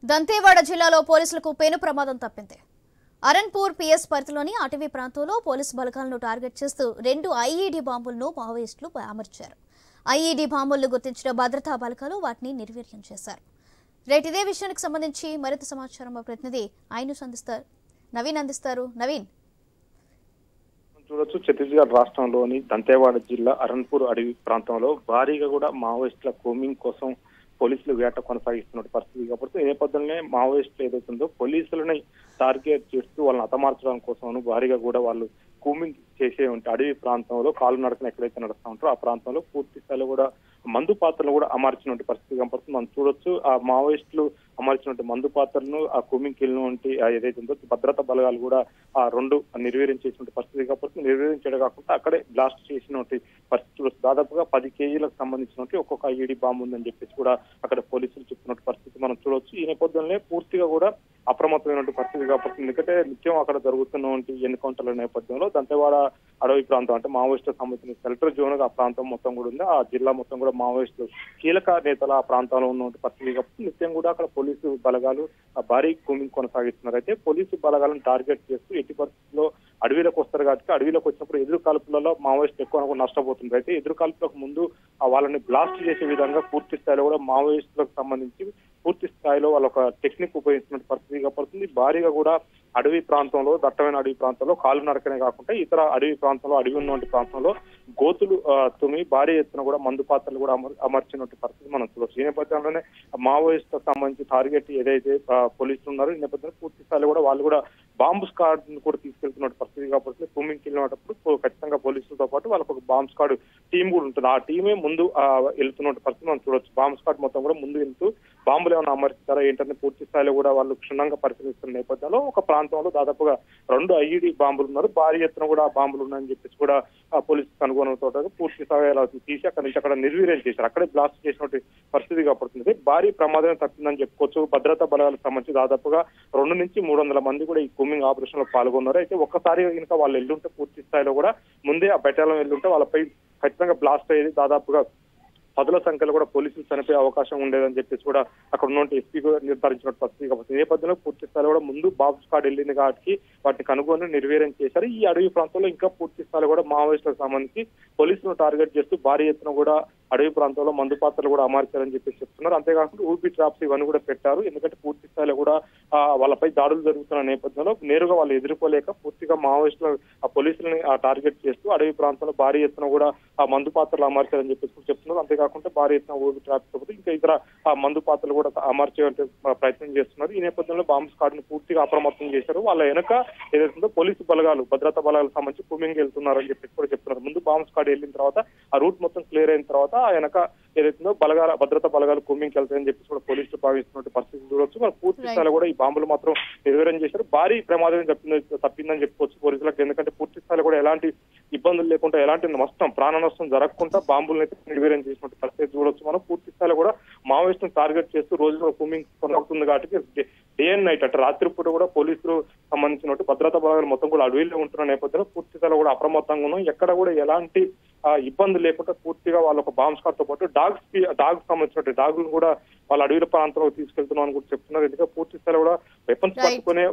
దంతేవాడ జిల్లాలో పోలీసులకు పెను ప్రమాదం తప్పింది. అరన్పూర్ పిఎస్ పరిధిలోని అటవీ ప్రాంతంలో పోలీసు బలగాలను టార్గెట్ చేస్తూ 2 ఐఈడీ బాంబులను మావోయిస్టులు అమర్చారు. ఐఈడీ బాంబులను గుర్తించిన భద్రతా బలగాలు వాటిని నిర్వీర్యం చేశారు. ఇదే విషయానికి సంబంధించి మరింత సమాచారం మా ప్రతినిధి నవీన్ అందిస్తారు. నవీన్, చూడొచ్చు, ఛత్తీస్గఢ్ రాష్ట్రంలోని దంతేవాడ జిల్లా అరన్పూర్ అడవి ప్రాంతంలో భారీగా కూడా మావోయిస్టుల కోమింగ్ కోసం పోలీసులు వేట కొనసాగిస్తున్న పరిస్థితి. కాబట్టి ఈ నేపథ్యంలోనే మావోయిస్టులు ఏదైతుందో పోలీసులని టార్గెట్ చేస్తూ వాళ్ళని హతమార్చడం కోసం భారీగా కూడా వాళ్ళు కూమింగ్ చేసే ఉంటే అడవి ప్రాంతంలో కాలు నడకన ఎక్కడైతే నడుస్తూ ఉంటారో ఆ ప్రాంతంలో పూర్తి స్థాయిలో కూడా మందు పాత్రలు కూడా అమర్చినటువంటి పరిస్థితి కనపడుతుంది. మనం చూడొచ్చు, ఆ మావోయిస్టులు అమర్చినటువంటి మందు పాత్రలను ఆ కూమింగ్ కిల్లినటువంటి ఏదైతే ఉందో భద్రతా బలగాలు కూడా ఆ 2 నిర్వీర్యం చేసినటువంటి పరిస్థితి కాబట్టి నిర్వీర్యం చేయడం కాకుండా అక్కడే బ్లాస్ట్ చేసినటువంటి పరిస్థితులు దాదాపుగా 10 కేజీలకు సంబంధించినటువంటి ఒక్కొక్క ఐఈడీ బాంబు ఉందని చెప్పేసి కూడా అక్కడ పోలీసులు చెప్తున్న పరిస్థితి మనం చూడొచ్చు. ఈ నేపథ్యంలో పూర్తిగా కూడా అప్రమత్తమైనటువంటి పరిస్థితి కాబట్టి ఎందుకంటే నిత్యం అక్కడ జరుగుతున్నటువంటి ఎన్కౌంటర్ల నేపథ్యంలో దంతేవాడ అడవి ప్రాంతం అంటే మావోయిస్టులకు సంబంధించిన సెల్టర్ జోన్ గా ఆ ప్రాంతం మొత్తం కూడా ఉంది. ఆ జిల్లా మొత్తం కూడా మావోయిస్టులు కీలక నేతల ఆ ప్రాంతంలో ఉన్నటువంటి పరిస్థితి కాబట్టి నిత్యం కూడా అక్కడ పోలీసు బలగాలు భారీ కూమింగ్ కొనసాగిస్తున్నారు. అయితే పోలీసు బలగాలను టార్గెట్ చేస్తూ ఎట్టి పరిస్థితుల్లో అడవిలోకి వస్తారు కాబట్టి అడవిలోకి వచ్చినప్పుడు ఎదురు కాల్పులలో మావోయిస్టులు ఎక్కువ నష్టపోతున్నారు. అయితే ఎదురు కాల్పులకు ముందు వాళ్ళని బ్లాస్ట్ చేసే విధంగా పూర్తి స్థాయిలో కూడా మావోయిస్టులకు సంబంధించి పూర్తి స్థాయిలో వాళ్ళ ఒక టెక్నిక్ ఉపయోగిస్తున్న పరిస్థితి పడుతుంది. భారీగా కూడా అడవి ప్రాంతంలో, దట్టమైన అడవి ప్రాంతంలో కాలు నరకనే కాకుండా ఇతర అడవి ప్రాంతంలో, అడవి ఉన్నటువంటి ప్రాంతంలో గోతులు తుమ్మి భారీ ఎత్తున కూడా మందు పాత్రలు కూడా అమర్చినటువంటి పరిస్థితి మనం చూడవచ్చు. ఈ నేపథ్యంలోనే మావోయిస్టులకు సంబంధించి టార్గెట్ ఏదైతే పోలీసులు ఉన్నారో ఈ నేపథ్యంలో పూర్తి స్థాయిలో కూడా వాళ్ళు కూడా బాంబు స్క్వాడ్ కూడా తీసుకెళ్తున్న పరిస్థితి కాబట్టి కూమింగ్ వెళ్ళినప్పుడు ఖచ్చితంగా పోలీసులతో పాటు వాళ్ళకు ఒక బాంబ్ స్క్వాడ్ టీం కూడా ఉంటుంది. ఆ టీమే ముందు వెళ్తున్న పరిస్థితి మనం చూడొచ్చు. బాంబ్ స్క్వాడ్ మొత్తం కూడా ముందు వెళ్తూ బాంబులు ఏమైనా అమర్చుతారా ఏంటనే పూర్తి స్థాయిలో కూడా వాళ్ళు క్షుణ్ణంగా పరిశీలిస్తున్న నేపథ్యంలో ఒక ప్రాంతంలో దాదాపుగా 2 ఐఈడీ బాంబులు ఉన్నారు. భారీ ఎత్తున కూడా బాంబులు ఉన్నాయని చెప్పేసి కూడా పోలీసు కనుగొనడంతో పూర్తి స్థాయిలో తీసి అక్కడి నుంచి అక్కడ నిర్వీర్యం చేశారు. అక్కడే బ్లాస్ట్ చేసినటువంటి పరిస్థితి కాబట్టి భారీ ప్రమాదం తప్పిందని చెప్పుకోవచ్చు. భద్రతా బలగాలకు సంబంధించి దాదాపుగా 200 నుంచి 300 మంది కూడా ఈ కూమింగ్ ఆపరేషన్ లో పాల్గొన్నారు. అయితే ఒక్కసారి కనుక వాళ్ళు వెళ్ళుంటే పూర్తి స్థాయిలో కూడా ముందే ఆ బెటాలియన్ వెళ్ళుంటే వాళ్ళపై ఖచ్చితంగా బ్లాస్ట్ అయ్యేది. దాదాపుగా 10ల సంఖ్యలో కూడా పోలీసులు చనిపోయే అవకాశం ఉండేదని చెప్పేసి కూడా అక్కడ ఉన్నటువంటి ఎస్పీ నిర్ధారించిన పరిస్థితి కాబట్టి ఈ నేపథ్యంలో పూర్తి స్థాయిలో కూడా ముందు బాంబ్ స్క్వాడ్ వెళ్ళింది కాబట్టి వాటిని కనుగొని నిర్వీర్యం చేశారు. ఈ అడవి ప్రాంతంలో ఇంకా పూర్తి స్థాయిలో కూడా మావోయిస్టులకు సంబంధించి పోలీసులను టార్గెట్ చేస్తూ భారీ ఎత్తున కూడా అడవి ప్రాంతంలో మందు పాత్రలు కూడా అమర్చారని చెప్పేసి చెప్తున్నారు. అంతేకాకుండా ఊపీ ట్రాప్స్ ఇవన్నీ కూడా పెట్టారు. ఎందుకంటే పూర్తి స్థాయిలో కూడా వాళ్ళపై దాడులు జరుగుతున్న నేపథ్యంలో నేరుగా వాళ్ళు ఎదుర్కోలేక పూర్తిగా మావోయిస్టులు ఆ పోలీసులని టార్గెట్ చేస్తూ అడవి ప్రాంతంలో భారీ ఎత్తున కూడా ఆ మందు పాత్రలు అమర్చారని చెప్పేసి చెప్తున్నారు. అంతేకాకుండా భారీ ఎత్తున ఊపీ ట్రాప్స్ తో ఇంకా ఇతర మందు పాత్రలు కూడా అమర్చే ప్రయత్నం చేస్తున్నారు. ఈ నేపథ్యంలో బాంబ్ స్క్వాడ్ ని పూర్తిగా అప్రమత్తం చేశారు. వాళ్ళ వెనక ఏదైతుందో పోలీసు బలగాలు, భద్రతా బలగాలకు సంబంధించి కూమింగ్ వెళ్తున్నారని చెప్పేసి కూడా చెప్తున్నారు. ముందు బాంబ్ స్క్వాడ్ వెళ్ళిన తర్వాత ఆ రూట్ మొత్తం క్లియర్ అయిన తర్వాత ఆ వెనక ఏదైతుందో భద్రతా బలగాలు కూమింగ్ వెళ్తాయని చెప్పేసి కూడా పోలీసులు భావిస్తున్న పరిస్థితి చూడవచ్చు. మరి పూర్తి స్థాయిలో కూడా ఈ బాంబులు మాత్రం నిర్వీర్యం చేశారు. భారీ ప్రమాదం తప్పిందని చెప్పుకోవచ్చు పోలీసులకు. ఎందుకంటే పూర్తి స్థాయిలో కూడా ఎలాంటి ఇబ్బందులు లేకుండా, ఎలాంటి నష్టం, ప్రాణ నష్టం జరగకుండా బాంబులను అయితే నిర్వీర్యం చేసినట్టు పరిస్థితి చూడొచ్చు. మనం పూర్తి స్థాయిలో కూడా మావోయిస్టులను టార్గెట్ చేస్తూ రోజులో కూమింగ్ కొనసాగుతుంది కాబట్టి డే అండ్ నైట్ అంటే రాత్రిపూట కూడా పోలీసులు సంబంధించినట్టు భద్రతా బలగాలు మొత్తం కూడా అడవిలో ఉంటున్న నేపథ్యంలో పూర్తి స్థాయిలో కూడా అప్రమత్తంగా ఉన్నాం. ఎక్కడ కూడా ఎలాంటి ఇబ్బంది లేకుండా పూర్తిగా వాళ్ళ ఒక బాంబ్ స్క్వాడ్ తో పాటు డాగ్స్ సంబంధించిన డాగులు కూడా వాళ్ళ అడవిల ప్రాంతంలో తీసుకెళ్తున్నాం అని కూడా చెప్తున్నారు. ఎందుకంటే పూర్తి స్థాయిలో కూడా వెపన్స్ పట్టుకునే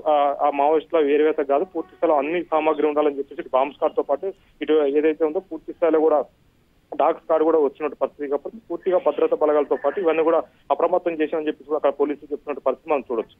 ఆ మావోయిస్టుల వేరువేత కాదు, పూర్తి స్థాయిలో అన్ని సామాగ్రి ఉండాలని చెప్పేసి బాంబ్ స్క్వాడ్ తో పాటు ఇటు ఏదైతే ఉందో పూర్తి స్థాయిలో కూడా డాగ్ స్క్వాడ్ కూడా వచ్చినట్టు పరిస్థితి కాబట్టి పూర్తిగా భద్రతా బలగాలతో పాటు ఇవన్నీ కూడా అప్రమత్తం చేశామని చెప్పేసి అక్కడ పోలీసులు చెప్తున్నట్టు పరిస్థితి మనం చూడొచ్చు.